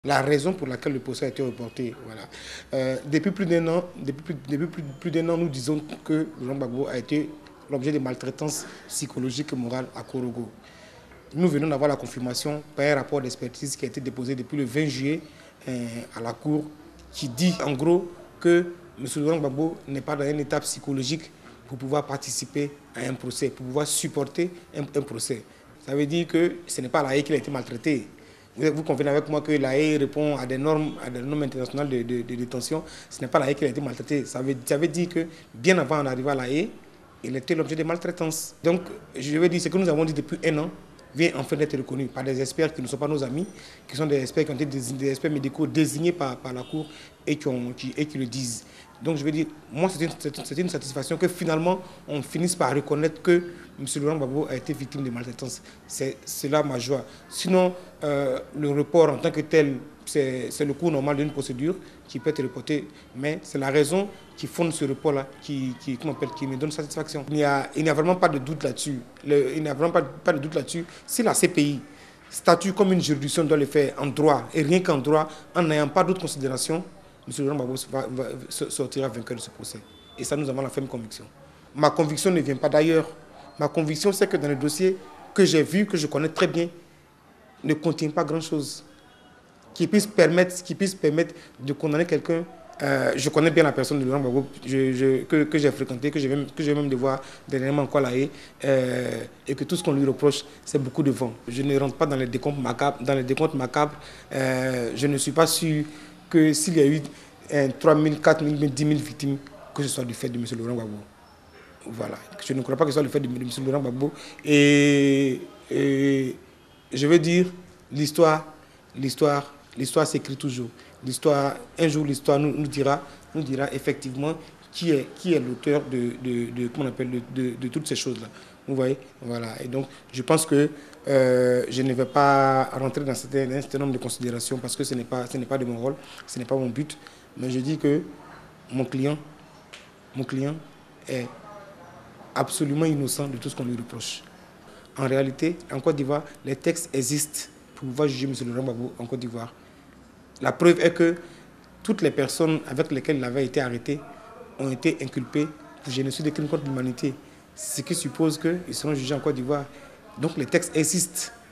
La raison pour laquelle le procès a été reporté, voilà. Depuis plus d'un an, nous disons que Laurent Gbagbo a été l'objet de maltraitance psychologique et morale à Korogo. Nous venons d'avoir la confirmation par un rapport d'expertise qui a été déposé depuis le 20 juillet à la Cour, qui dit en gros que M. Laurent Gbagbo n'est pas dans un état psychologique pour pouvoir participer à un procès, pour pouvoir supporter un procès. Ça veut dire que ce n'est pas là qu'il a été maltraité. Vous convenez avec moi que l'AE répond à des normes internationales de détention. Ce n'est pas l'AE qui a été maltraité. Ça veut dire que bien avant d'arriver à l'AE, il était l'objet de maltraitance. Donc, je veux dire, ce que nous avons dit depuis un an vient enfin d'être reconnu par des experts qui ne sont pas nos amis, qui sont des experts qui ont été des experts médicaux désignés par la Cour et qui le disent. Donc je veux dire, moi c'est une satisfaction que finalement on finisse par reconnaître que M. Laurent Gbagbo a été victime de maltraitance. C'est là ma joie. Sinon, le report en tant que tel, c'est le cours normal d'une procédure qui peut être reportée, mais c'est la raison qui fonde ce report-là qui me donne satisfaction. Il n'y a vraiment pas de doute là-dessus. Il n'y a vraiment pas de doute là-dessus. Si la CPI statue comme une juridiction doit le faire en droit, et rien qu'en droit, en n'ayant pas d'autres considérations, M. Laurent Gbagbo sortira vainqueur de ce procès. Et ça, nous avons la ferme conviction. Ma conviction ne vient pas d'ailleurs. Ma conviction, c'est que dans le dossier que j'ai vu, que je connais très bien, ne contient pas grand-chose qui puisse permettre de condamner quelqu'un. Je connais bien la personne de Laurent Gbagbo que j'ai fréquenté, que je vais même devoir dernièrement encore là, et que tout ce qu'on lui reproche, c'est beaucoup de vent. Je ne rentre pas dans les décomptes macabres. Je ne suis pas sûr que s'il y a eu 3 000, 4 000, 10 000 victimes, que ce soit du fait de M. Laurent Gbagbo. Voilà. Je ne crois pas que ce soit le fait de M. Laurent Gbagbo. Et je veux dire, l'histoire s'écrit toujours. Un jour, l'histoire nous dira effectivement qui est l'auteur de toutes ces choses-là. Vous voyez, voilà. Et donc, je pense que je ne vais pas rentrer dans un certain nombre de considérations parce que ce n'est pas de mon rôle, ce n'est pas mon but. Mais je dis que mon client est absolument innocent de tout ce qu'on lui reproche. En réalité, en Côte d'Ivoire, les textes existent pour pouvoir juger M. Laurent Gbagbo en Côte d'Ivoire. La preuve est que toutes les personnes avec lesquelles il avait été arrêté ont été inculpées pour génocide et crimes contre l'humanité. Ce qui suppose qu'ils seront jugés en Côte d'Ivoire. Donc les textes existent.